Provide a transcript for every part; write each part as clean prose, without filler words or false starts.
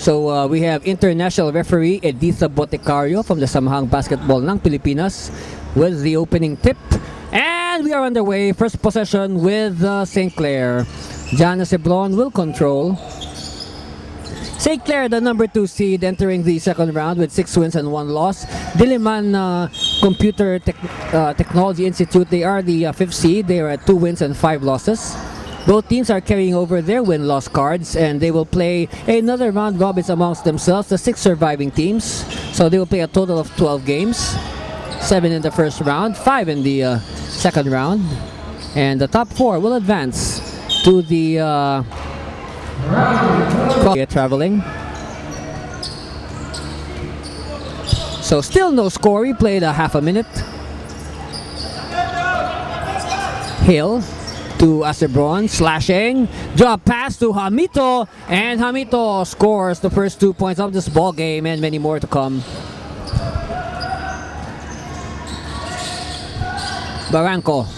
So we have international referee Editha Botecario from the Samahang Basketball ng Pilipinas with the opening tip. And we are underway. First possession with St. Clair. Jana Sebron will control. St. Clair, the number 2 seed, entering the second round with 6 wins and 1 loss. Diliman Computer Technology Institute, they are the 5th seed. They are at 2 wins and 5 losses. Both teams are carrying over their win-loss cards, and they will play another round robins amongst themselves, the 6 surviving teams. So they will play a total of 12 games. 7 in the first round, 5 in the second round. And the top 4 will advance to the traveling. So still no score. We played a half a minute. Hill to Acebron, slashing, drop pass to Hamito, and Hamito scores the first 2 points of this ball game, and many more to come. Barranco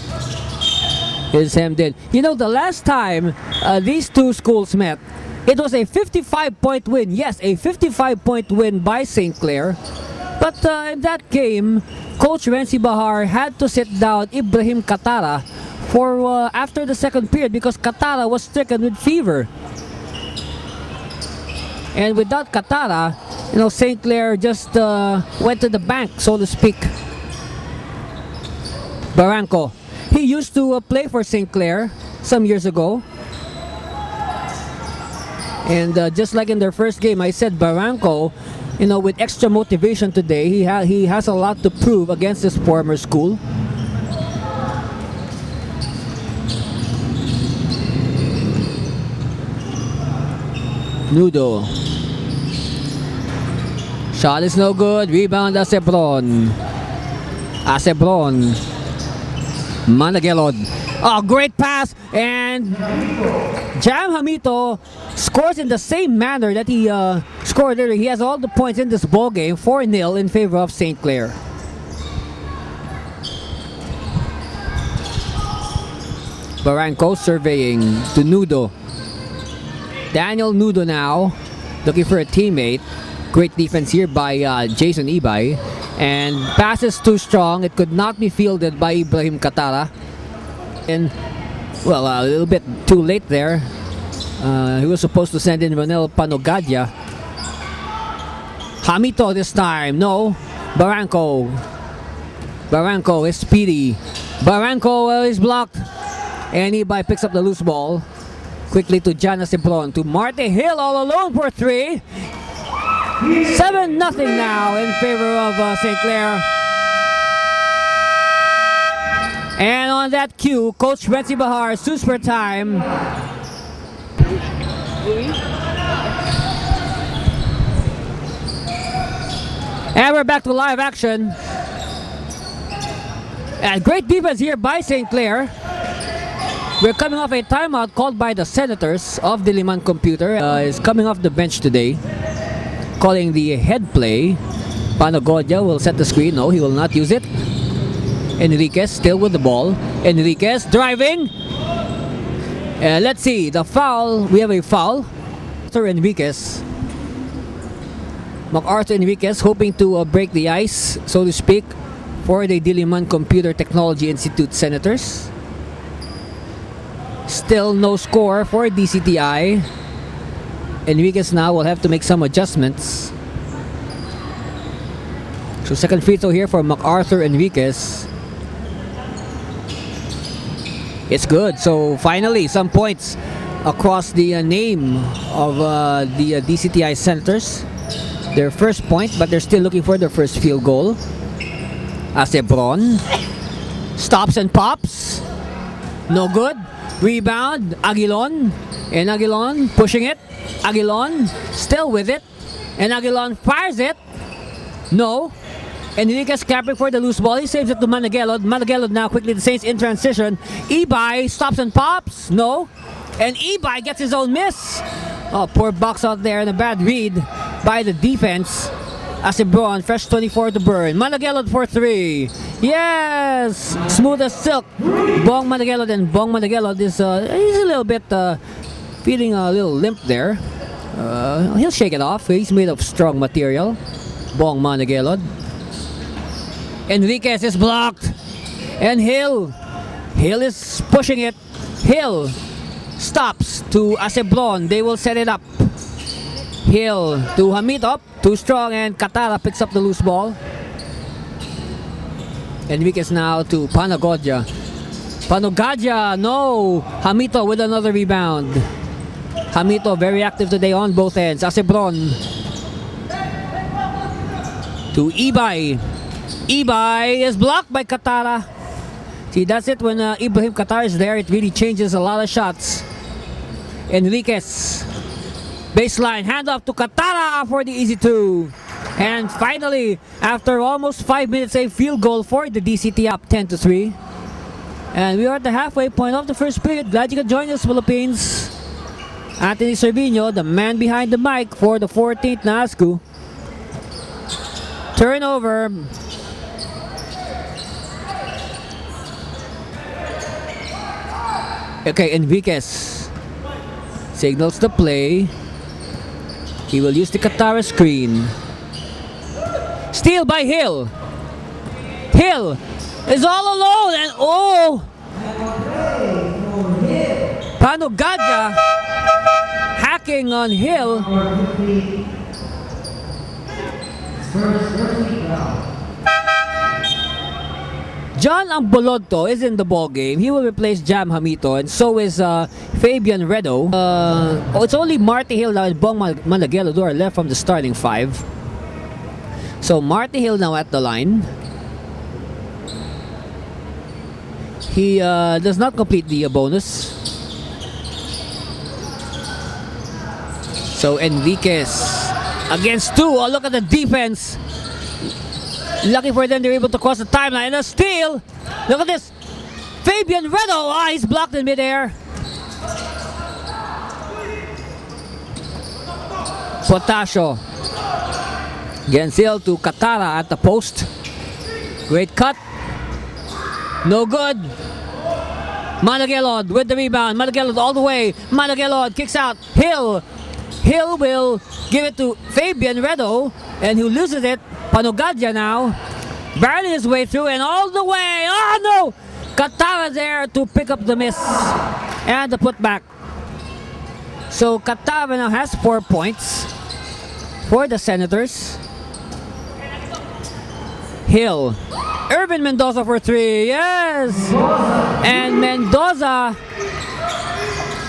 is hemmed in. You know, the last time these two schools met, it was a 55-point win. Yes, a 55-point win by St. Clair. But in that game, Coach Renzi Bahar had to sit down Ibrahim Katara for after the second period because Katara was stricken with fever. And without Katara, you know, St. Clair just went to the bank, so to speak. Barranco. He used to play for St. Clair some years ago. And just like in their first game, I said Barranco, you know, with extra motivation today, he has a lot to prove against his former school. Nudo. Shot is no good. Rebound Acebron. Acebron. Managelod. Oh, great pass. And Jam Hamito scores in the same manner that he scored earlier. He has all the points in this ball game. 4-0 in favor of St. Clair. Barranco surveying to Nudo. Daniel Nudo now looking for a teammate. Great defense here by Jason Ibay. And pass is too strong. It could not be fielded by Ibrahim Katara. And, well, a little bit too late there. He was supposed to send in Ronel Panogadia. Hamito this time. No. Barranco. Barranco is speedy. Barranco is blocked. And Ibay picks up the loose ball. Quickly to Jana Sebron. To Marte Hill all alone for 3. 7-0 now in favor of St. Clair. And on that cue, Coach Renzi Bahar suits for time. And we're back to live action. And great defense here by St. Clair. We're coming off a timeout called by the Senators of Diliman Computer. Is coming off the bench today, calling the head play. Panagodia will set the screen. No, he will not use it. Enriquez still with the ball. Enriquez driving. Let's see, the foul. We have a foul. Arthur Enriquez. MacArthur Enriquez hoping to break the ice, so to speak, for the Diliman Computer Technology Institute Senators. Still no score for DCTI. Enriquez now will have to make some adjustments. So second free throw here for MacArthur Enriquez. It's good. So finally some points across the name of the DCTI Senators. Their first point, but they're still looking for their first field goal. Acebron stops and pops. No good. Rebound, Aguilon. And Aguilon pushing it. Aguilon still with it. And Aguilon fires it. No. Enriquez clapping for the loose ball. He saves it to Managelod. Managelod now quickly the Saints in transition. Ibay stops and pops. No. And Ibay gets his own miss. Oh, poor box out there and a bad read by the defense. Acebron, fresh 24 to burn. Managelod for 3. Yes! Smooth as silk. Bong Managelod, and Bong Managelod is he's a little bit feeling a little limp there. He'll shake it off. He's made of strong material. Bong Managelod. Enriquez is blocked. And Hill is pushing it. Hill stops to Acebron. They will set it up. Hill to Hamid up. Too strong, and Katara picks up the loose ball. Enriquez now to Panagodja. Panagodja, no! Hamito with another rebound. Hamito very active today on both ends. Acebron to Ibay. Ibay is blocked by Katara. See, that's it. When Ibrahim Katara is there, it really changes a lot of shots. Enriquez. Baseline, handoff to Katara for the easy two. And finally, after almost 5 minutes, a field goal for the DCT, up 10-3. And we are at the halfway point of the first period. Glad you could join us, Philippines. Anthony Cervino, the man behind the mic for the 14th NAASCU. Turnover. Okay, Enriquez signals the play. He will use the Katara screen. Steal by Hill. Hill is all alone, and oh! Panagodja hacking on Hill. John Ambolodto is in the ball game. He will replace Jam Hamito, and so is Fabian Redo. It's only Marty Hill now and Bong Managelod who are left from the starting five. So Marty Hill now at the line. He does not complete the bonus. So Enriquez against two. Oh, look at the defense. Lucky for them, they're able to cross the timeline. And a steal. Look at this. Fabian Redo. He's blocked in midair. Potasio. Gensil to Katara at the post. Great cut. No good. Managelod with the rebound. Managelod all the way. Managelod kicks out. Hill. Hill will give it to Fabian Redo, and who loses it. Panagodja now, barreling his way through and all the way. Oh no! Katara there to pick up the miss and the putback. So Katara now has 4 points for the Senators. Hill. Irvin Mendoza for three. Yes! And Mendoza,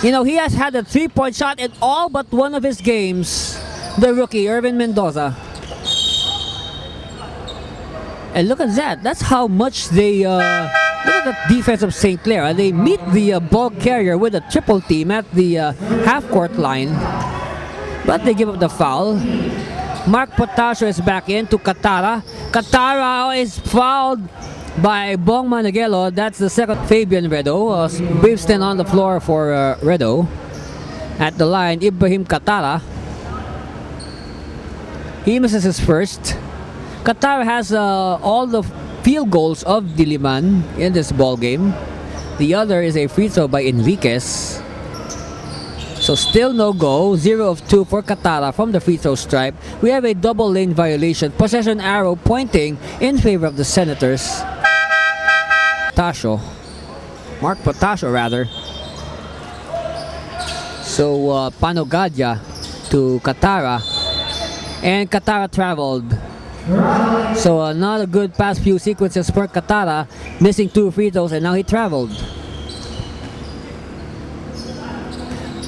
you know, he has had a 3-point shot in all but one of his games. The rookie, Irvin Mendoza. And look at that. That's how much they... look at the defense of St. Clair. They meet the ball carrier with a triple team at the half-court line. But they give up the foul. Mark Potasio is back in to Katara. Katara is fouled by Bong Managelod. That's the second. Fabian Redo. Brief stint on the floor for Redo. At the line, Ibrahim Katara. He misses his first. Katara has all the field goals of Diliman in this ball game. The other is a free throw by Enriquez. So still no go. 0 of 2 for Katara from the free throw stripe. We have a double lane violation. Possession arrow pointing in favor of the Senators. Potasio. Mark Potasio rather. So Panagodja to Katara. And Katara traveled. So not a good past few sequences for Katara, missing 2 free throws, and now he traveled.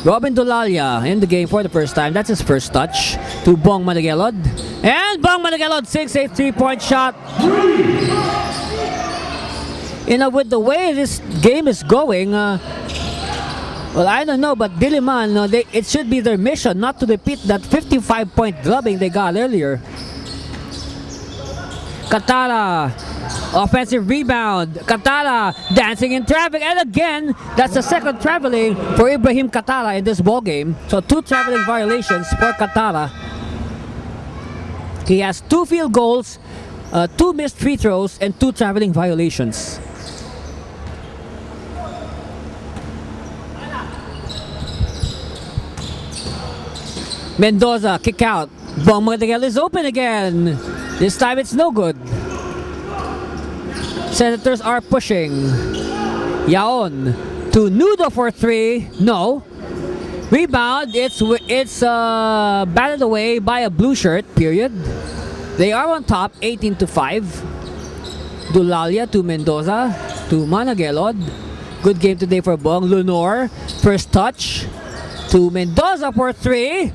Robin Dolalia in the game for the first time. That's his first touch to Bong Managelod. And Bong Managelod sinks a 3-point shot. You know, with the way this game is going, well, I don't know, but Diliman, it should be their mission not to repeat that 55-point drubbing they got earlier. Katara, offensive rebound. Katara dancing in traffic, and again, that's the second traveling for Ibrahim Katara in this ball game. So 2 traveling violations for Katara. He has 2 field goals, 2 missed free throws, and 2 traveling violations. Mendoza, kick out. Bong Madagal is open again. This time it's no good. Senators are pushing. Yaon to Nudo for 3. No. Rebound. It's batted away by a blue shirt. Period. They are on top, 18-5. Dulalia to Mendoza to Managelod. Good game today for Bong. Lunor, first touch to Mendoza for 3.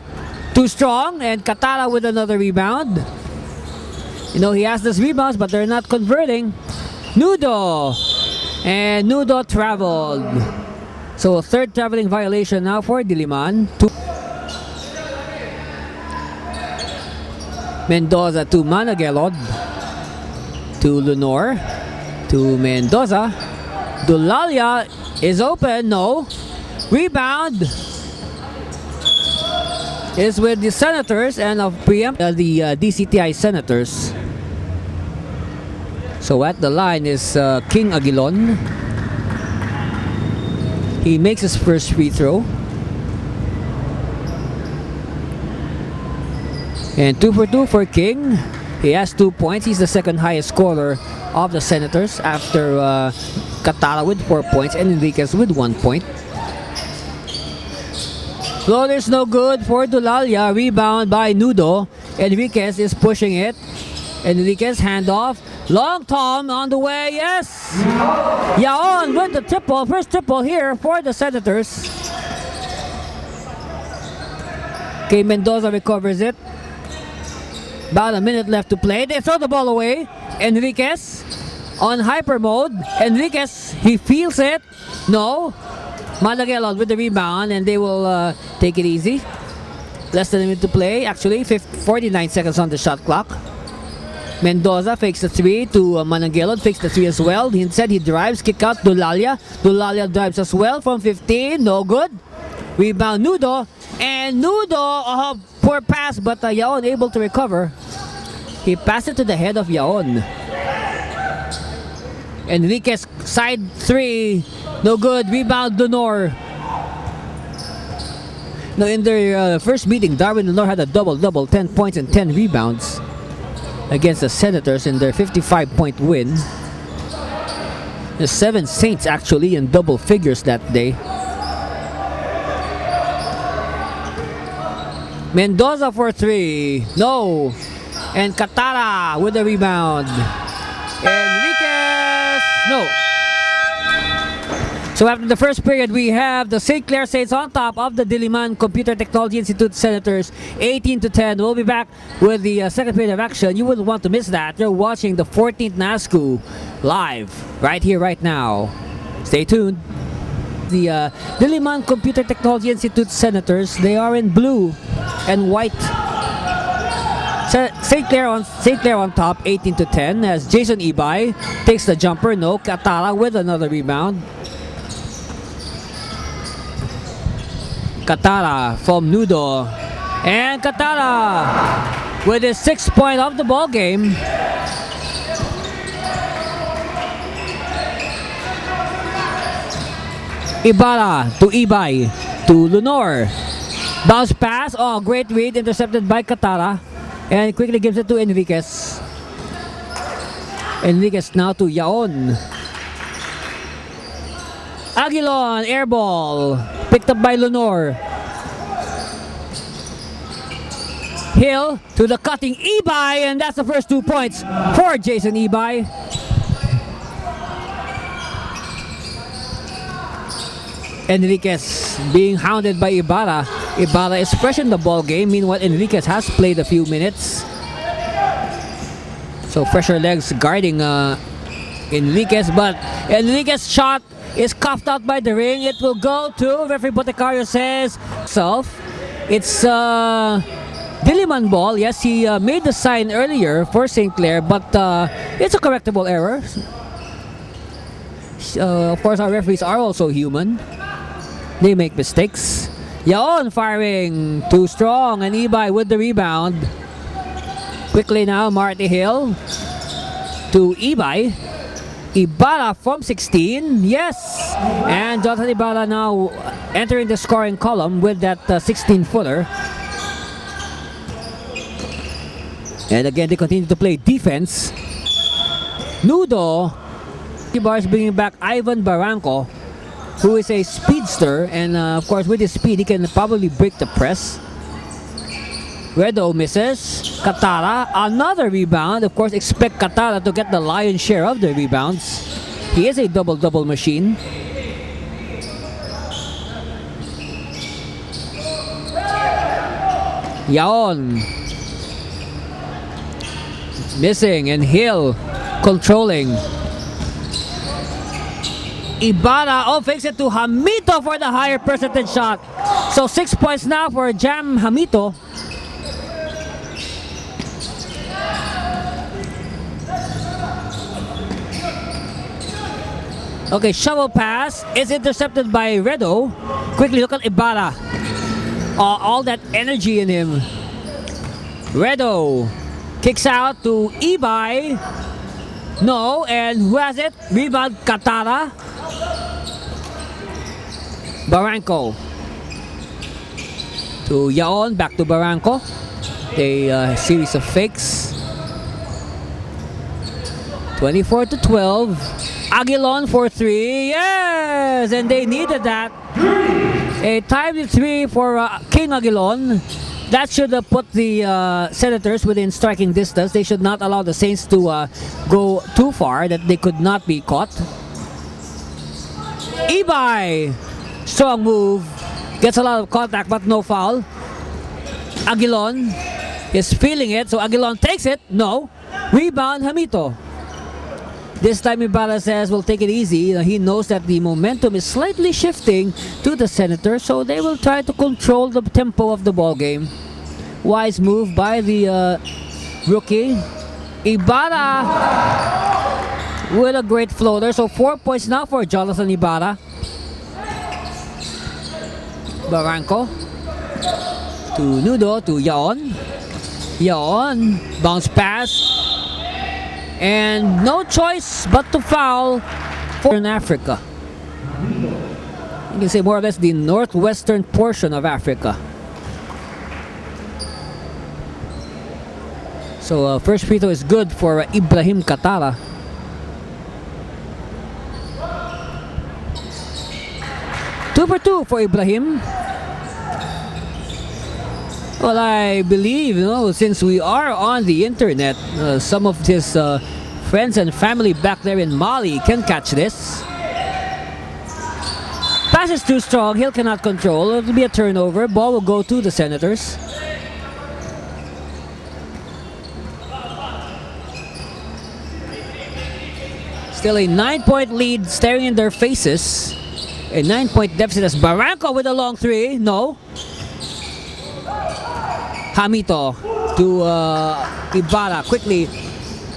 Too strong, and Katara with another rebound. You know, he has those rebounds, but they're not converting. Nudo, and Nudo traveled. So third traveling violation now for Diliman. Mendoza to Managelod. To Lunor. To Mendoza. Dulalia is open. No. Rebound is with the Senators and of preempt the DCTI Senators. So at the line is King Aguilon. He makes his first free throw. And 2 for 2 for King. He has 2 points. He's the second highest scorer of the Senators after Katara with 4 points and Enriquez with 1 point. Floater's no good for Dulalia. Rebound by Nudo. Enriquez is pushing it. Enriquez handoff. Long Tom on the way. Yes! Yaon with the triple. First triple here for the Senators. Okay, Mendoza recovers it. About a minute left to play. They throw the ball away. Enriquez on hyper mode. Enriquez, he feels it. No. Managelon with the rebound, and they will take it easy. Less than a minute to play. Actually, 49 seconds on the shot clock. Mendoza fakes the 3 to Managelon. Fakes the 3 as well. Instead, he drives. Kick out Dulalia. Dulalia drives as well from 15. No good. Rebound Nudo. And Nudo, poor pass, but Yaon able to recover. He passed it to the head of Yaon. Enriquez side 3. No good. Rebound Lunor. Now in their first meeting, Darwin Lunor had a double-double, 10 points and 10 rebounds against the Senators in their 55-point win. The 7 Saints actually in double figures that day. Mendoza for 3. No. And Katara with the rebound. Enriquez. No. So after the first period, we have the St. Clair Saints on top of the Diliman Computer Technology Institute Senators, 18-10. We'll be back with the second period of action. You wouldn't want to miss that. You're watching the 14th NAASCU live right here, right now. Stay tuned. The Diliman Computer Technology Institute Senators, they are in blue and white. St. Clair on top, 18-10, as Jason Ibay takes the jumper. No. Katara with another rebound. Katara from Nudo. And Katara with his 6th point of the ball game. Ibarra to Ibay to Lunor. Bounce pass. Oh, great read. Intercepted by Katara. And quickly gives it to Enriquez. Enriquez now to Yaon. Aguilon, air ball. Picked up by Lunor. Hill to the cutting Ibay, and that's the first 2 points for Jason Ibay. Enriquez being hounded by Ibarra. Ibarra is fresh in the ball game. Meanwhile, Enriquez has played a few minutes. So fresher legs guarding Enriquez, but Enriquez's shot is coughed out by the ring. It will go to referee Botecario says self. It's Diliman ball. Yes, he made the sign earlier for St. Clair, but it's a correctable error. Of course, our referees are also human. They make mistakes. Yaon firing too strong, and Ibay with the rebound. Quickly now, Marty Hill to Ibay. Ibarra from 16, yes! And Jonathan Ibarra now entering the scoring column with that 16-footer. And again, they continue to play defense. Nudo is bringing back Ivan Barranco, who is a speedster, and of course with his speed he can probably break the press. Redo misses. Katara, another rebound. Of course, expect Katara to get the lion's share of the rebounds. He is a double-double machine. Yaon missing, and Hill controlling. Ibarra, fakes it to Hamito for the higher percentage shot. So 6 points now for Jam Hamito. Okay, shovel pass is intercepted by Redo. Quickly look at Ibarra. All that energy in him. Redo kicks out to Ibay. No, and who has it? Rebound Katara. Barranco to Yaon, back to Barranco. A series of fakes. 24-12. Aguilon for 3. Yes, and they needed that. A timed 3 for King Aguilon. That should put the Senators within striking distance. They should not allow the Saints to go too far that they could not be caught. Ibay, strong move, gets a lot of contact but no foul. Aguilon is feeling it, so Aguilon takes it. No, rebound Hamito. This time Ibarra says we'll take it easy. He knows that the momentum is slightly shifting to the Senators, so they will try to control the tempo of the ball game. Wise move by the rookie. Ibarra with a great floater. So 4 points now for Jonathan Ibarra. Barranco to Nudo to Yaon. Yaon, bounce pass. And no choice but to foul for Africa. You can say more or less the northwestern portion of Africa. So first free throw is good for Ibrahim Katara. Two for two for Ibrahim. Well, I believe, since we are on the internet, some of his friends and family back there in Mali can catch this. Pass is too strong. Hill cannot control. It will be a turnover. Ball will go to the Senators. Still a 9-point lead staring in their faces. A 9-point deficit as Barranco with a long 3. No. Hamito to Ibarra quickly.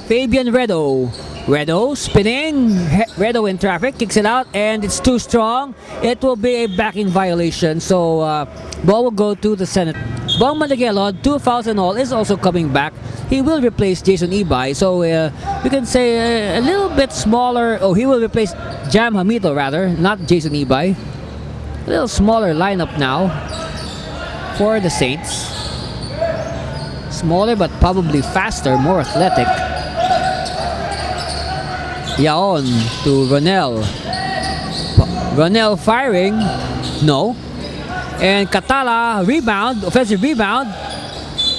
Fabian Redo. Redo spinning. Redo in traffic. Kicks it out and it's too strong. It will be a backing violation. So ball will go to the Senate. Bong Madagelon, 2 fouls and all, is also coming back. He will replace Jason Ibay. So we can say a little bit smaller. Oh, he will replace Jam Hamito rather, not Jason Ibay. A little smaller lineup now for the Saints. Smaller but probably faster, more athletic. Yaon to Ronel. Ronel firing. No. And Katala rebound, offensive rebound.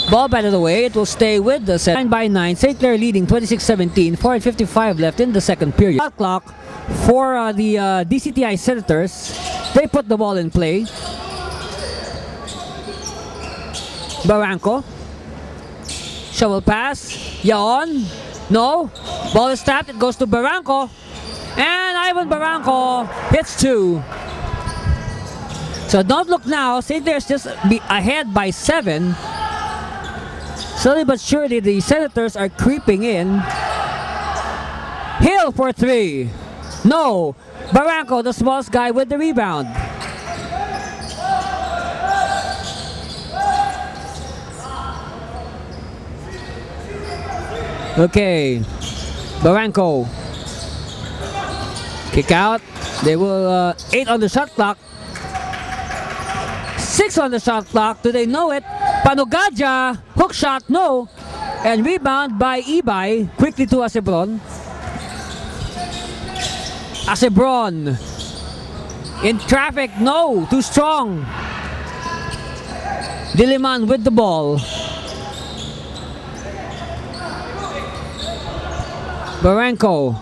Ball batted away. It will stay with the set. 9-9. St. Clair leading 26-17. 4:55 left in the second period. Shot clock for the DCTI Senators. They put the ball in play. Barranco. Shovel pass. Yaon. No. Ball is tapped. It goes to Barranco. And Ivan Barranco hits 2. So don't look now. St. Clair's just ahead by 7. Slowly but surely the Senators are creeping in. Hill for 3. No. Barranco, the smallest guy, with the rebound. Okay, Barranco. Kick out. They will 8 on the shot clock. 6 on the shot clock. Do they know it? Panugadja. Hook shot. No. And rebound by Ibay. Quickly to Acebron. Acebron. In traffic. No. Too strong. Diliman with the ball. Barranco.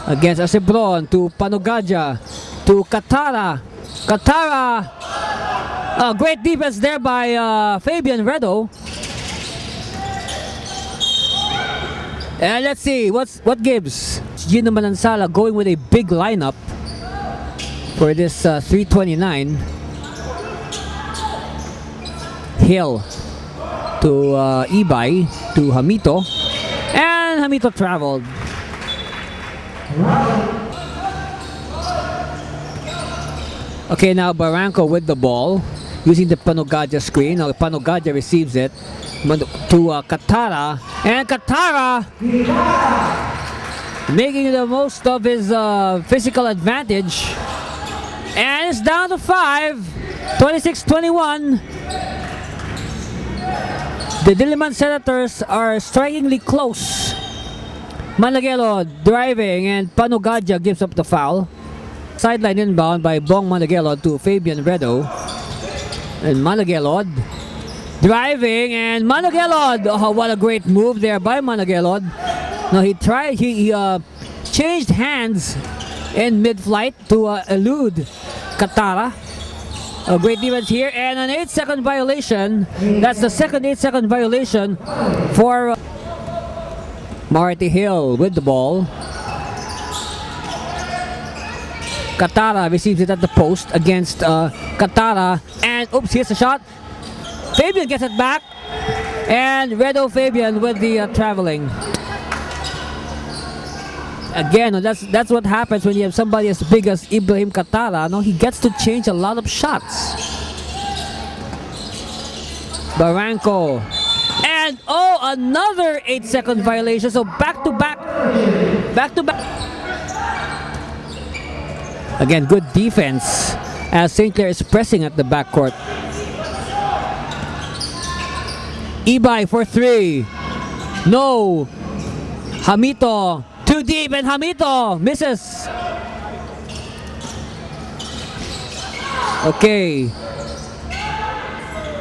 Against Acebron to Panogadja. To Katara. Katara. Great defense there by Fabian Redo. And let's see what gives. Gino Manansala going with a big lineup for this 329. Hill to Ibay to Hamito, and Hamito traveled. Okay, now Barranco with the ball using the Panogadja screen. Now Panogadja receives it to Katara, and Katara making the most of his physical advantage, and it's down to 5, 26-21. The Diliman Senators are strikingly close. Managuelo driving, and Panogadja gives up the foul. Sideline inbound by Bong Managuelo to Fabian Redo. And Managuelo driving, and Managuelo, oh, what a great move there by Managuelo. Now he changed hands in mid-flight to elude Katara. A great defense here, and an 8-second violation. That's the second 8-second violation for Marty Hill with the ball. Katara receives it at the post against Katara, and oops, here's a shot. Fabian gets it back, and Redo Fabian with the traveling. Again, that's what happens when you have somebody as big as Ibrahim Katara. No, he gets to change a lot of shots. Barranco, and oh, another 8-second violation. So back to back. Again, good defense as St. Clair is pressing at the backcourt. Ibay for 3. No. Hamito. Too deep, and Hamito misses. Okay.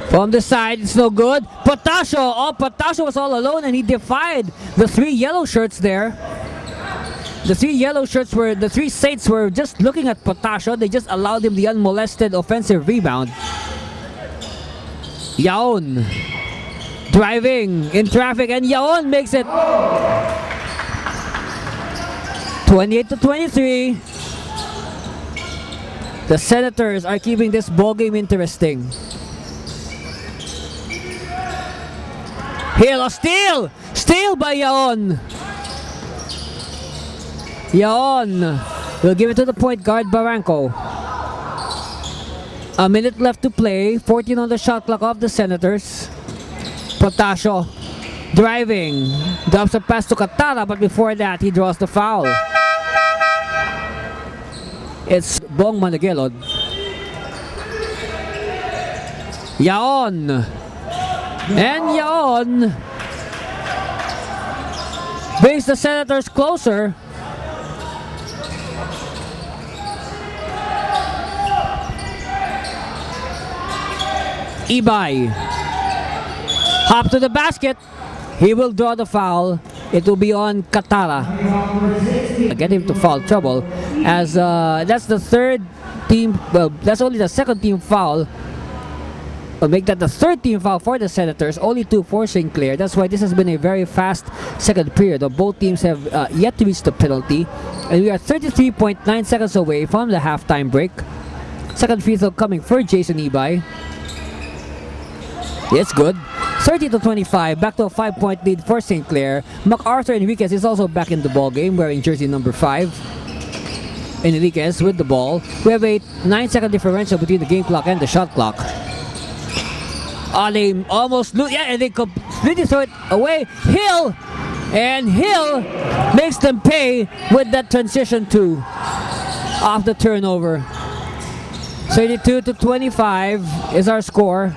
From the side, it's no good. Potasio. Oh, Potasio was all alone, and he defied the 3 yellow shirts there. The 3 yellow shirts the 3 Saints were just looking at Potasio. They just allowed him the unmolested offensive rebound. Yaon driving in traffic, and Yaon makes it 28-23. The Senators are keeping this ball game interesting. Hill, a steal! Steal by Yaon. Yaon will give it to the point guard Barranco. A minute left to play. 14 on the shot clock of the Senators. Potasio driving. Drops a pass to Katara, but before that he draws the foul. It's Bong Managuelo. Yaon. And Yaon brings the Senators closer. Ibay. Hop to the basket. He will draw the foul. It will be on Katara. Get him to foul trouble, as that's the third team. Well, that's only the second team foul. I'll make that the third team foul for the Senators. Only 2 for St. Clair. That's why this has been a very fast second period. Both teams have yet to reach the penalty, and we are 33.9 seconds away from the halftime break. Second free throw coming for Jason Ibay. It's good. 30-25, back to a 5-point lead for St. Clair. MacArthur Enriquez is also back in the ball game, wearing jersey number 5. Enriquez with the ball. We have a 9-second differential between the game clock and the shot clock. Oh, they almost lose. Yeah, and they completely throw it away. Hill, and Hill makes them pay with that transition 2 off the turnover. 32-25 is our score.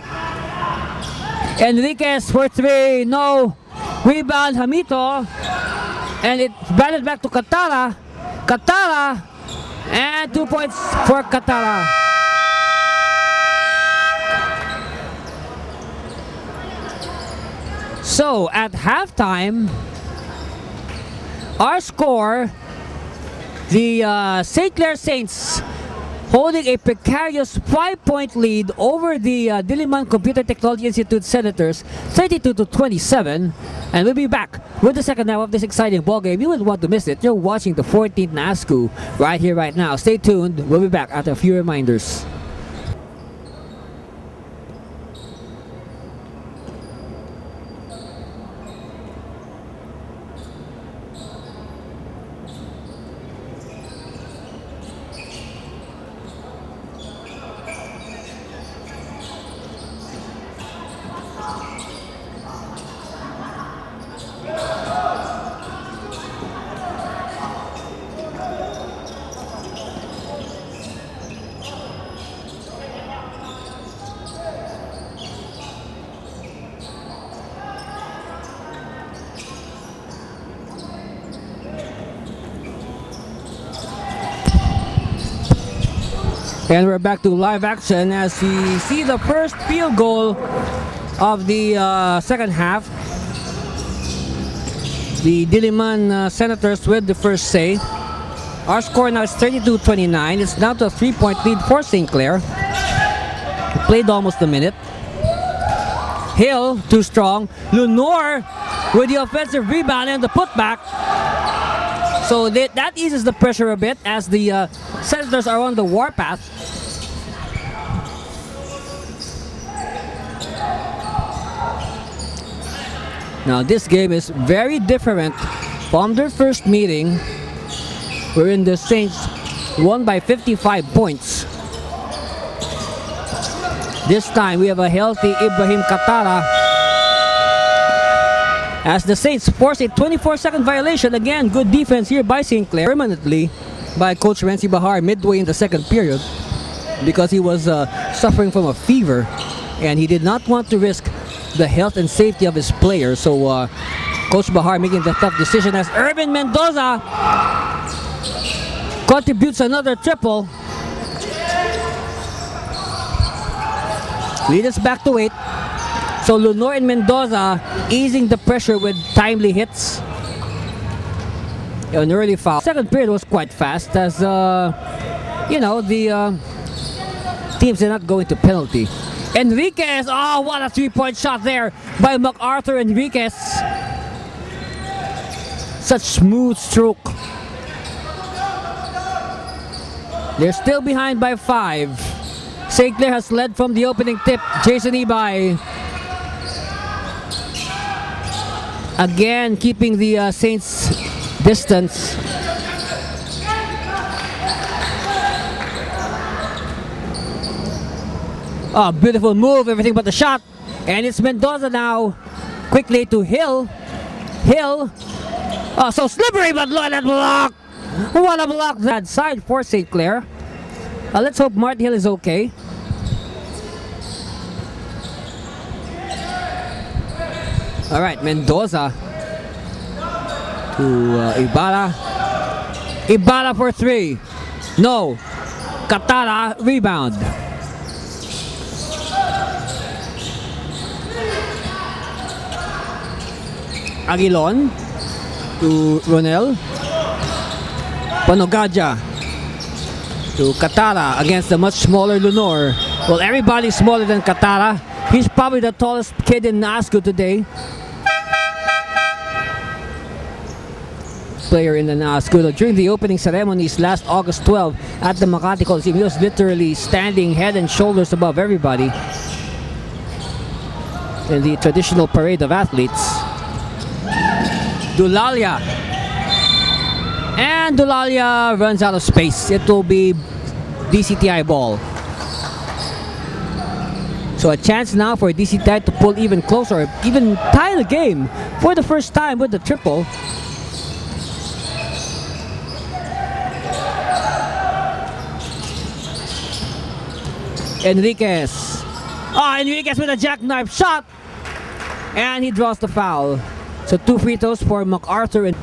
Enriquez for 3, no. Rebound, Hamito. And it batted back to Katara. Katara. And 2 points for Katara. So at halftime, our score, the St. Clair Saints holding a precarious 5-point lead over the Diliman Computer Technology Institute Senators, 32-27. And we'll be back with the second half of this exciting ball game. You wouldn't want to miss it. You're watching the 14th NAASCU right here, right now. Stay tuned. We'll be back after a few reminders. And we're back to live action as we see the first field goal of the second half. The Diliman Senators with the first say. Our score now is 32-29. It's down to a 3-point lead for St. Clair. Played almost a minute. Hill, too strong. Lunor with the offensive rebound and the putback. So that eases the pressure a bit as the Senators are on the warpath. Now this game is very different from their first meeting, wherein the Saints won by 55 points. This time we have a healthy Ibrahim Katara as the Saints force a 24-second violation. Again, good defense here by St. Clair, permanently by Coach Renzi Bahar midway in the second period, because he was suffering from a fever and he did not want to risk the health and safety of his players. So Coach Bahar making the tough decision as Irvin Mendoza contributes another triple. Lead us back to 8. So Lunor and Mendoza easing the pressure with timely hits. An early foul. Second period was quite fast as you know, the teams did not go into penalty. Enriquez, oh, what a 3-point shot there by MacArthur Enriquez. Such smooth stroke. They're still behind by 5. St. Clair has led from the opening tip. Jason Ibay again keeping the Saints distance. Oh, beautiful move, everything but the shot. And it's Mendoza now. Quickly to Hill. Hill. Oh, so slippery, but look at that block. What a block that side for St. Clair. Let's hope Martin Hill is okay. All right, Mendoza to Ibarra. Ibarra for 3. No. Katara, rebound. Aguilon to Ronel. Panogadja to Katara against the much smaller Lunor. Well, everybody's smaller than Katara. He's probably the tallest kid in NAASCU today. Player in the NAASCU. During the opening ceremonies last August 12 at the Makati Coliseum, he was literally standing head and shoulders above everybody in the traditional parade of athletes. Dulalia. And Dulalia runs out of space. It will be DCTI ball. So a chance now for DCTI to pull even closer, even tie the game for the first time with the triple. Enriquez. Oh, Enriquez with a jackknife shot. And he draws the foul. So 2 free throws for MacArthur. And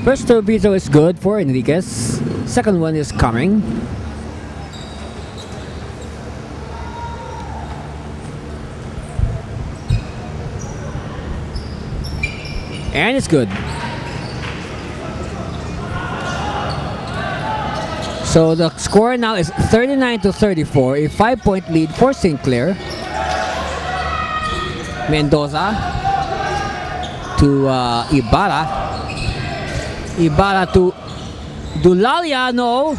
first free throw is good for Enriquez. Second one is coming. And it's good. So the score now is 39-34, a 5-point lead for St. Clair. Mendoza to Ibarra. Ibarra to Dulalia, no.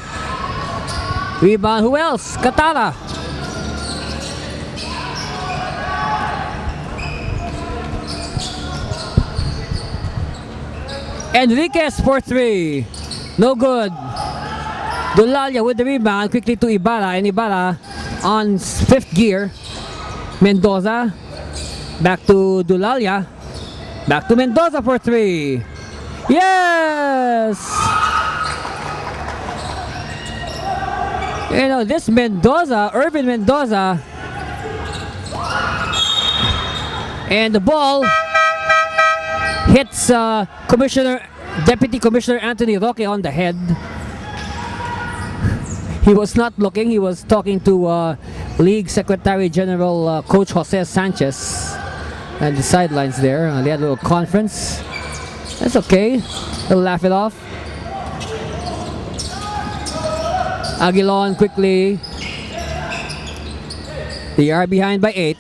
Rebound, who else? Katara. Enriquez for 3. No good. Dulalia with the rebound, quickly to Ibarra, and Ibarra on 5th gear. Mendoza, back to Dulalia, back to Mendoza for 3. Yes! You know, this Mendoza, Irvin Mendoza, and the ball hits Deputy Commissioner Anthony Roque on the head. He was not looking, he was talking to League Secretary General Coach Jose Sanchez at the sidelines there. They had a little conference. That's okay, they'll laugh it off. Aguilon quickly. They are behind by 8.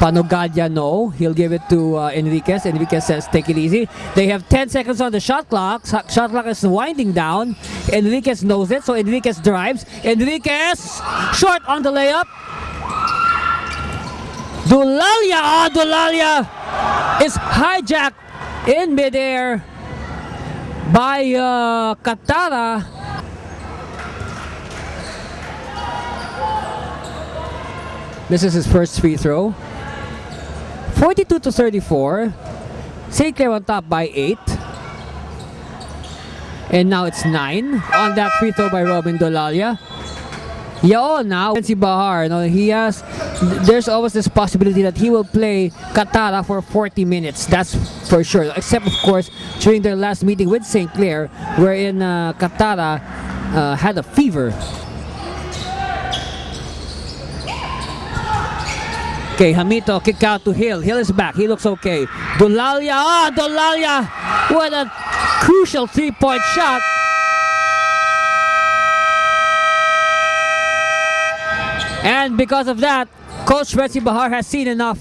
Panogadia, no. He'll give it to Enriquez. Enriquez says, take it easy. They have 10 seconds on the shot clock. Shot clock is winding down. Enriquez knows it, so Enriquez drives. Enriquez, short on the layup. Dulalia, Dulalia is hijacked in midair by Katara. This is his first free throw. 42-34. St. Clair on top by 8. And now it's 9 on that free throw by Robin Dolalia. Yeah, now Nancy Bahar, no, there's always this possibility that he will play Katara for 40 minutes. That's for sure. Except, of course, during their last meeting with St. Clair, wherein Katara had a fever. Okay, Hamito kick out to Hill. Hill is back. He looks okay. Dolalia. Dolalia. What a crucial 3-point shot. And because of that, Coach Betsy Bahar has seen enough.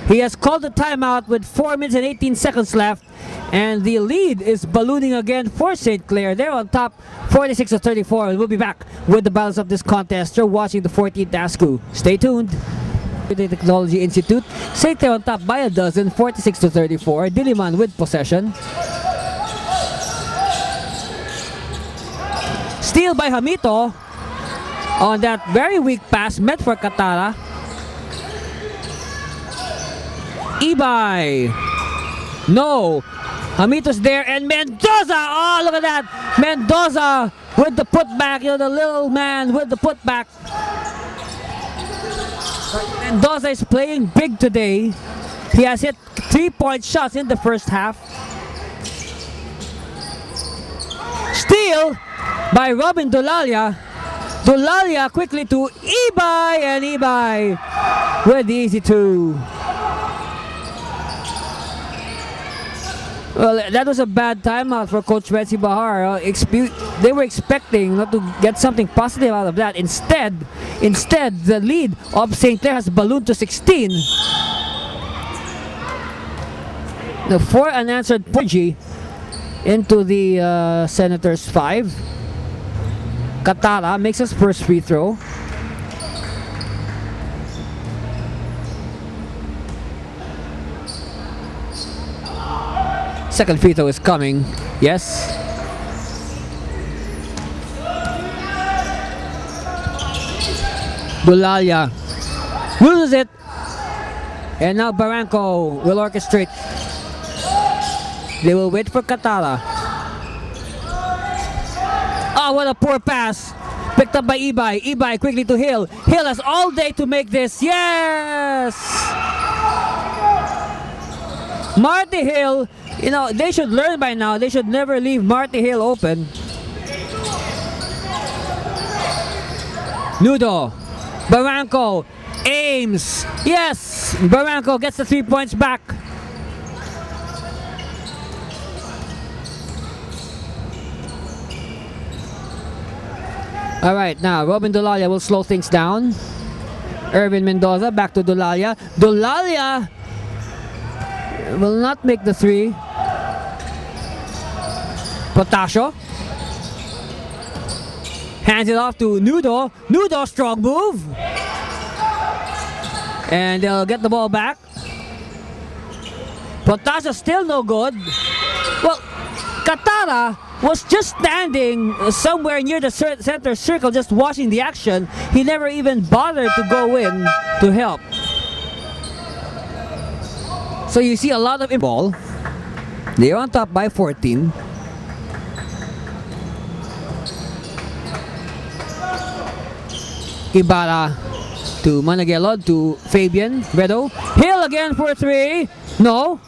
He has called the timeout with 4 minutes and 18 seconds left. And the lead is ballooning again for St. Clair. They're on top 46-34. We'll be back with the balance of this contest. You're watching the 14th NAASCU. Stay tuned. The Technology Institute. St. Clair on top by a dozen, 46-34. Diliman with possession. Steal by Hamito on that very weak pass meant for Katara. Ibay. No. Hamito's there and Mendoza. Oh, look at that. Mendoza with the putback. You know, the little man with the putback. Mendoza is playing big today. He has hit 3-point shots in the first half. Steal by Robin Dolalia. Dolalia quickly to Ibay, and Ibay with the easy 2. Well, that was a bad timeout for Coach Betsy Bahar. They were expecting not to get something positive out of that. Instead, the lead of St. Clair has ballooned to 16. The 4 unanswered points into the Senators' 5. Katara makes his first free throw. Second free throw is coming. Yes. Dolalia loses it. And now Barranco will orchestrate. They will wait for Katara. Oh, what a poor pass. Picked up by Ibay. Ibay quickly to Hill. Hill has all day to make this. Yes! Marty Hill, you know, they should learn by now. They should never leave Marty Hill open. Nudo. Barranco. Aims. Yes! Barranco gets the 3 points back. Alright, now Robin Dolalia will slow things down. Irvin Mendoza back to Dolalia. Dolalia will not make the 3. Potasio hands it off to Nudo. Nudo, strong move. And they'll get the ball back. Potasio still no good. Well, Katara was just standing somewhere near the center circle just watching the action. He never even bothered to go in to help. So you see a lot of ball. They're on top by 14. Ibarra to Managelod to Fabian Redo. Hill again for 3. No.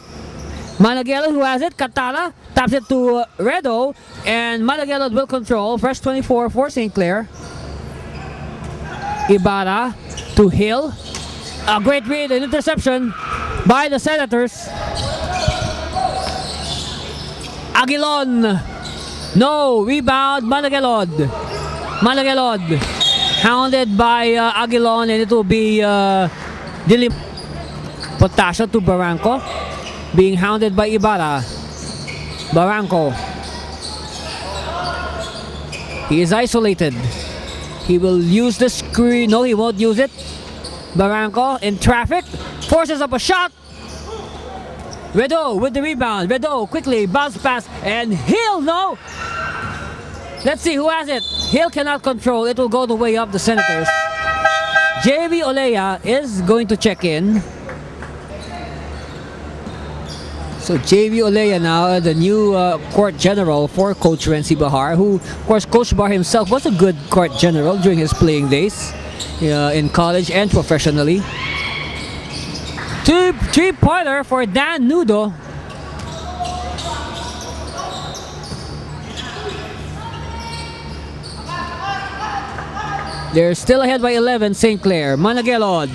Managelod who has it. Katara taps it to Redo, and Managelod will control. Fresh 24 for St. Clair. Ibarra to Hill. A great read and interception by the Senators. Aguilon. No. Rebound Managelod. Managelod hounded by Aguilon, and it will be Diliman. Potasio to Barranco. Being hounded by Ibarra. Barranco. He is isolated. He will use the screen. No, he won't use it. Barranco in traffic. Forces up a shot. Redo with the rebound. Redo quickly bounce pass. And Hill, no. Let's see who has it. Hill cannot control. It will go the way of the Senators. JV Olea is going to check in. So JV Olea now, the new court general for Coach Renzi Bahar, who, of course, Coach Bahar himself was a good court general during his playing days in college and professionally. 3-pointer for Dan Nudo. They're still ahead by 11, St. Clair. Managelod.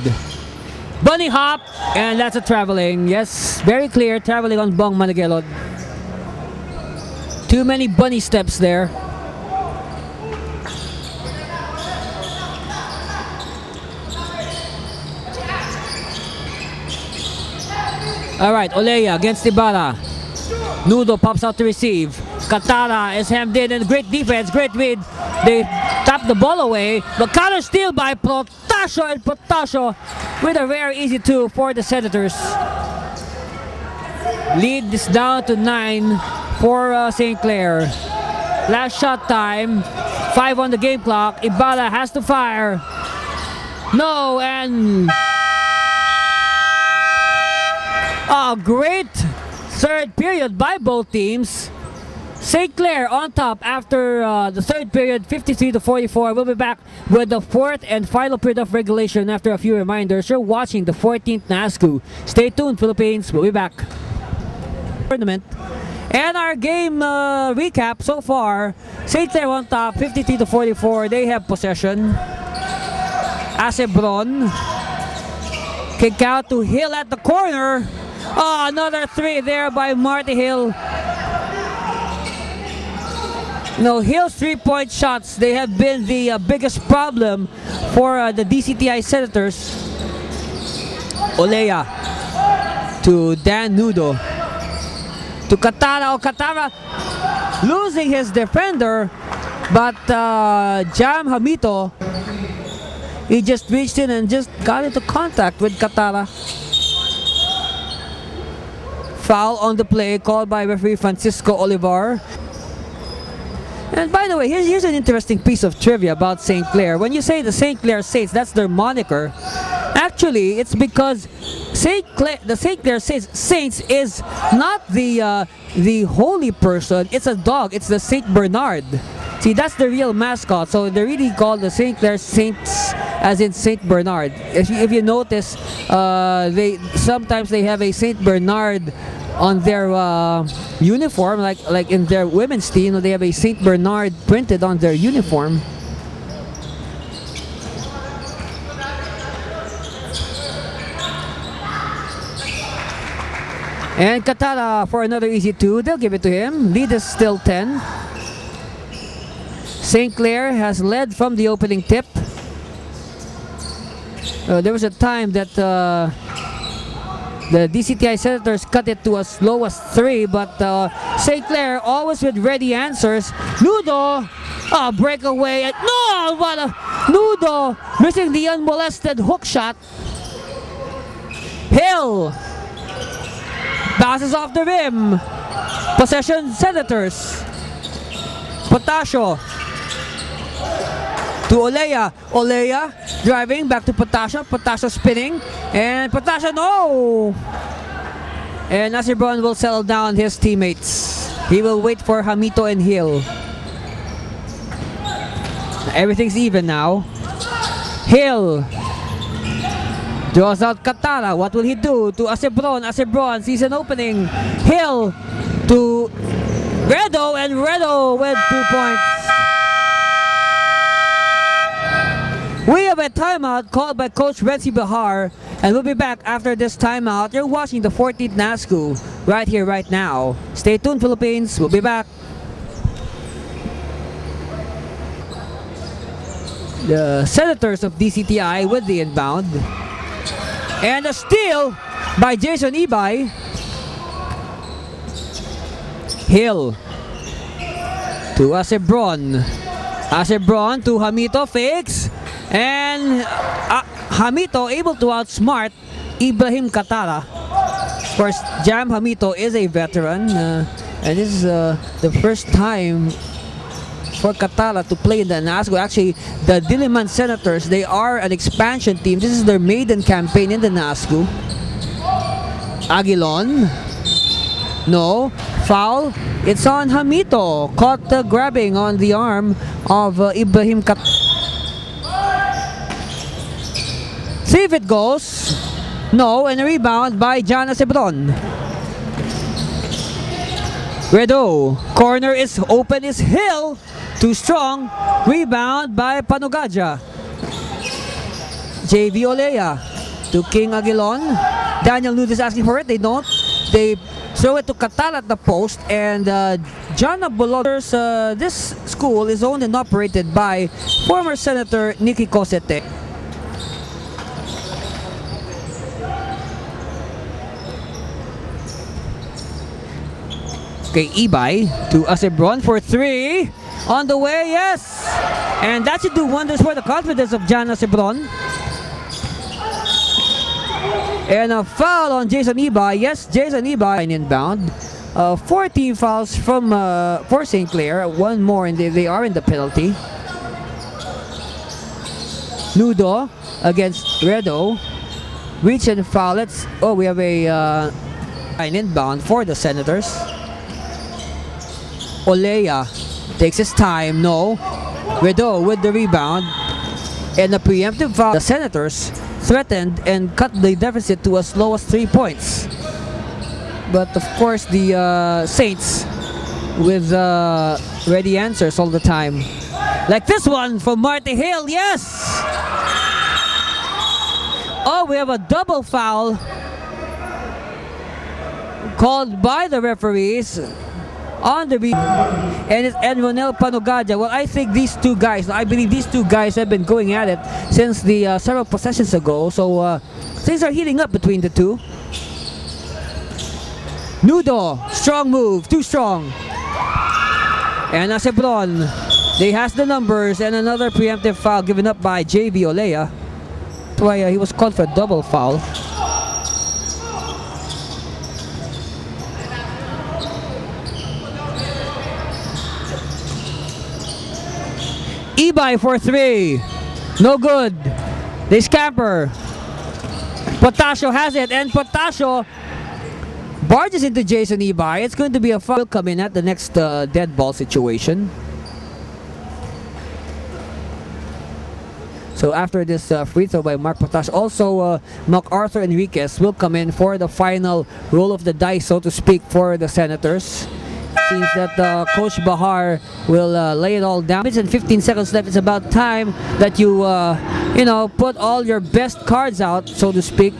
Bunny hop, and that's a traveling. Yes, very clear, traveling on Bong Managelod. Too many bunny steps there. Alright, Olea against Ibarra. Nudo pops out to receive. Katara is hemmed in, and great defense, great read. They tap the ball away, but counter steal by Potasio, and Potasio with a very easy 2 for the Senators. Lead is down to 9 for St. Clair. Last shot time, 5 on the game clock. Ibarra has to fire. No, and a great third period by both teams. St. Clair on top after the third period, 53-44. We'll be back with the fourth and final period of regulation after a few reminders. You're watching the 14th NAASCU. Stay tuned, Philippines. We'll be back. Tournament. And our game recap so far. St. Clair on top, 53-44. They have possession. Acebron. Kick out to Hill at the corner. Oh, another 3 there by Marty Hill. No, Hill's 3-point shots, they have been the biggest problem for the DCTI Senators. Olea to Dan Nudo. To Katara. Oh, Katara losing his defender, but Jam Hamito, he just reached in and just got into contact with Katara. Foul on the play called by referee Francisco Olivar. And by the way, here's an interesting piece of trivia about St. Clair. When you say the St. Clair Saints, that's their moniker. Actually, it's because the St. Clair Saints is not the holy person. It's a dog. It's the Saint Bernard. See, that's the real mascot. So they're really called the St. Clair Saints, as in St. Bernard. If you notice, they sometimes they have a St. Bernard on their uniform, like in their women's team, they have a St. Bernard printed on their uniform. And Katara for another easy 2. They'll give it to him. Lead is still 10. St. Clair has led from the opening tip. There was a time that the DCTI Senators cut it to as low as 3, but St. Clair always with ready answers. Nudo, breakaway. No, what a Nudo missing the unmolested hook shot. Hill passes off the rim. Possession Senators. Potasio to Olea. Olea driving back to Potasio. Potasio spinning. And Potasio, no! And Nasir Brown will settle down his teammates. He will wait for Hamito and Hill. Everything's even now. Hill draws out Katara. What will he do to Acebron? Acebron sees an opening. Hill to Redo, and Redo with 2 points. We have a timeout called by Coach Renzi Bahar, and we'll be back after this timeout. You're watching the 14th NAASCU right here, right now. Stay tuned, Philippines. We'll be back. The Senators of DCTI with the inbound. And a steal by Jason Ibay. Hill to Acebron. Acebron to Hamito, fakes. And Hamito able to outsmart Ibrahim Katara. Of course, Jam Hamito is a veteran. And this is the first time for Katara to play in the NAASCU. Actually, the Diliman Senators, they are an expansion team. This is their maiden campaign in the NAASCU. Aguilon. No. Foul. It's on Hamito. Caught grabbing on the arm of Ibrahim Katara. See if it goes. No. And a rebound by John Acebron. Redo. Corner is open, is Hill. Too strong. Rebound by Panugaja. JV Olea to King Aguilon. Daniel Nudes asking for it. They don't. They throw it to Katara at the post. And John Abuloders, this school is owned and operated by former Senator Nikki Cosete. Okay, Ibay to Acebron for 3. On the way, yes! And that should do wonders for the confidence of John Acebron. And a foul on Jason Ibay. Yes, Jason Ibay inbound. 14 fouls from for St. Clair. One more and they are in the penalty. Nudo against Redo. Reach and foul. We have a an inbound for the Senators. Olea takes his time. No. Redo with the rebound. And a preemptive foul. The Senators threatened and cut the deficit to as low as 3 points. But of course the Saints with ready answers all the time. Like this one from Marty Hill. Yes! Oh, we have a double foul called by the referees on the and it's Ronel Panugaja. Well, I think these two guys, I believe these two guys have been going at it since the several possessions ago. So things are heating up between the two. Nudo, strong move, too strong. And Acebron, they has the numbers, and another preemptive foul given up by JV Olea. That's why he was called for a double foul. Ibay for 3. No good. They scamper. Potasio has it, and Potasio barges into Jason Ibay. It's going to be a foul coming at the next dead ball situation. So after this free throw by Mark Potash, also MacArthur Enriquez will come in for the final roll of the dice, so to speak, for the Senators. Seems that Coach Bahar will lay it all down. Minutes and 15 seconds left. It's about time that you put all your best cards out, so to speak.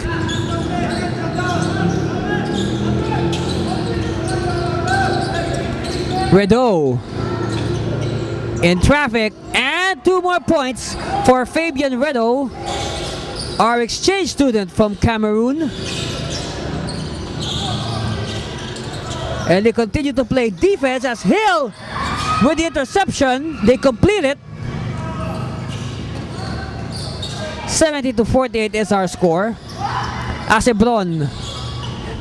Redo in traffic, and 2 more points for Fabian Redo, our exchange student from Cameroon. And they continue to play defense as Hill with the interception. They complete it. 70-48 is our score. Acebron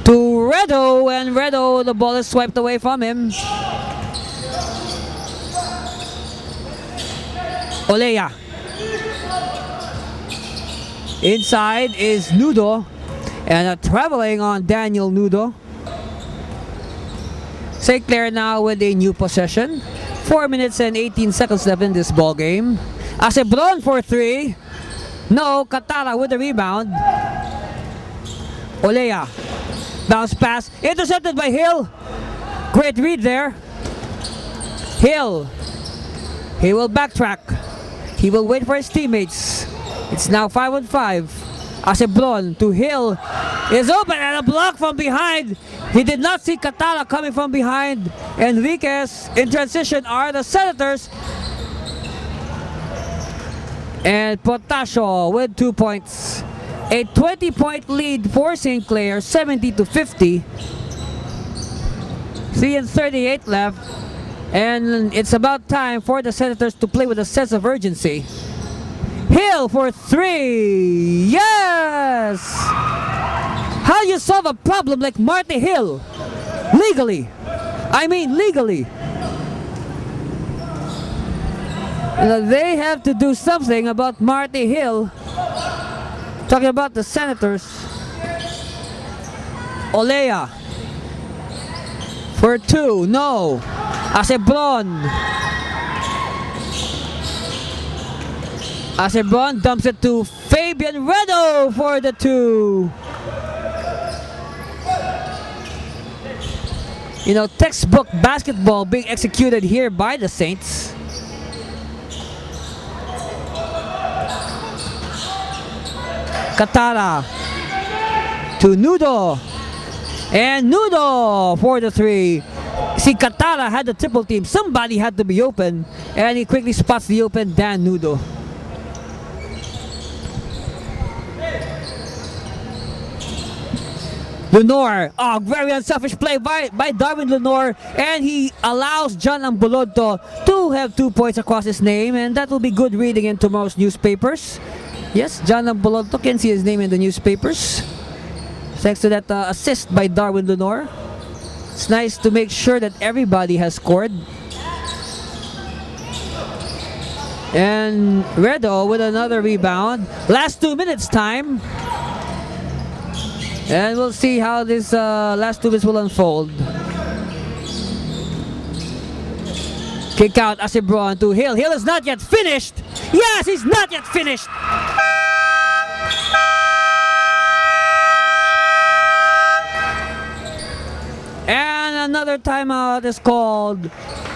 to Redo, and Redo, the ball is swiped away from him. Olea. Inside is Nudo, and traveling on Daniel Nudo. St. Clair now with a new possession. 4 minutes and 18 seconds left in this ball game. Acebron for 3. No, Katara with the rebound. Olea. Bounce pass. Intercepted by Hill. Great read there. Hill. He will backtrack. He will wait for his teammates. It's now 5-on-5. Acebron to Hill. Is open and a block from behind. He did not see Katara coming from behind. Enriquez in transition are the Senators. And Potasio with 2 points. A 20-point lead for St. Clair, 70-50. 3:38 left. And it's about time for the Senators to play with a sense of urgency. Hill for 3. Yes! How do you solve a problem like Marty Hill? Legally. I mean legally. They have to do something about Marty Hill. Talking about the Senators. Olea for 2. No. Acebron. Acebron dumps it to Fabian Redo for the 2. Textbook basketball being executed here by the Saints. Katara to Nudo, and Nudo for the 3. See, Katara had the triple team. Somebody had to be open, and he quickly spots the open Dan Nudo. Lenore, very unselfish play by Darwin Lenore, and he allows John Ambulodto to have 2 points across his name, and that will be good reading in tomorrow's newspapers. Yes, John Ambulodto can see his name in the newspapers. Thanks to that assist by Darwin Lenore. It's nice to make sure that everybody has scored. And Redo with another rebound. Last 2 minutes time. And we'll see how this last 2 minutes will unfold. Kick out Acebron to Hill. Hill is not yet finished. Yes, he's not yet finished. And another timeout is called.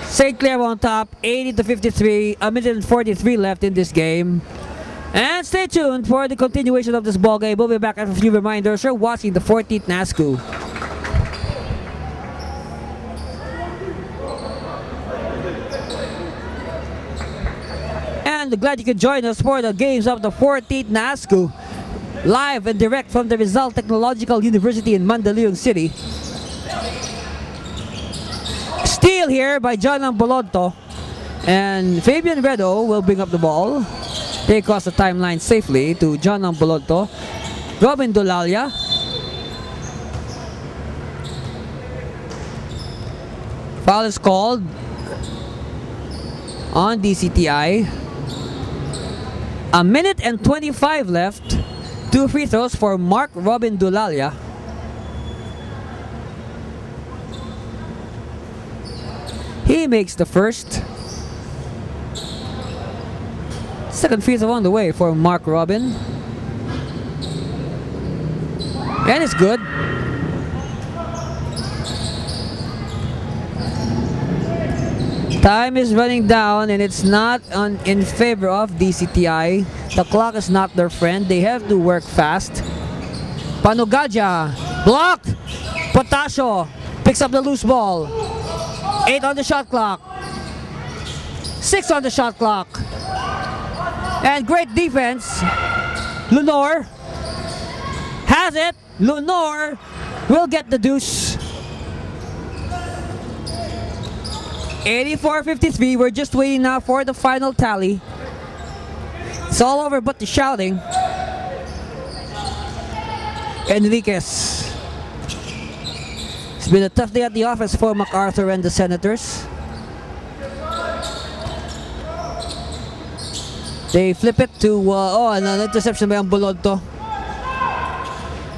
St. Clair on top, 80-53. A minute and 43 left in this game. And stay tuned for the continuation of this ball game. We'll be back after a few reminders. You're watching the 14th NAASCU. And glad you could join us for the games of the 14th NAASCU. Live and direct from the Rizal Technological University in Mandaluyong City. Steal here by John Ambulodto. And Fabian Redo will bring up the ball. They cross the timeline safely to John Ambulodto. Robin Dolalia. Foul is called on DCTI. A minute and 25 left. 2 free throws for Mark Robin Dolalia. He makes the first. Second free throw on the way for Mark Robin. And it's good. Time is running down and it's not in favor of DCTI. The clock is not their friend. They have to work fast. Panugaja, blocked. Potasio picks up the loose ball. 8 on the shot clock. 6 on the shot clock. And great defense. Lenore has it. Lenore will get the deuce. 84-53. We're just waiting now for the final tally. It's all over but the shouting. Enriquez. It's been a tough day at the office for MacArthur and the Senators. They flip it to, an interception by Bulodto.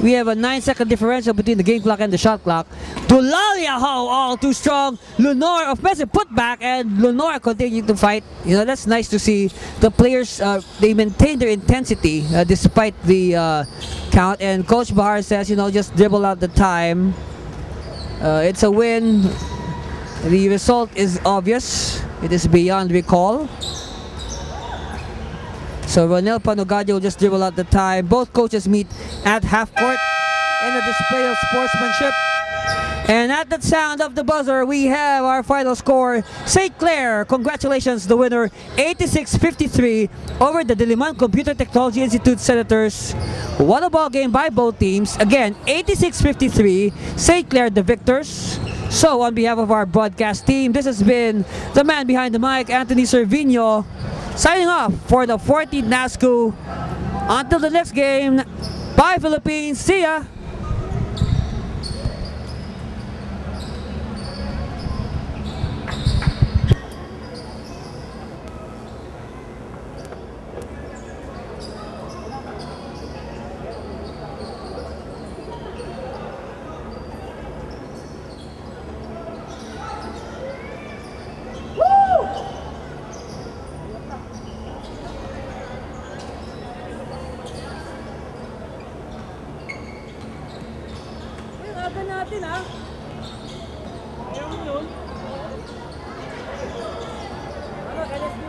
We have a 9-second differential between the game clock and the shot clock. Tulalia, all too strong. Lenore, offensive putback, and Lenore continuing to fight. You know, that's nice to see. The players, they maintain their intensity despite the count. And Coach Bahar says, you know, just dribble out the time. It's a win. The result is obvious. It is beyond recall. So Ronel Panugadio will just dribble out the time. Both coaches meet at half court in a display of sportsmanship. And at the sound of the buzzer, we have our final score. St. Clair, congratulations, the winner, 86-53 over the Diliman Computer Technology Institute Senators. What a ball game by both teams. Again, 86-53, St. Clair the victors. So on behalf of our broadcast team, this has been the man behind the mic, Anthony Cervino, signing off for the 14th NAASCU. Until the next game, bye Philippines, see ya! Natin ayaw mo yun. Ano,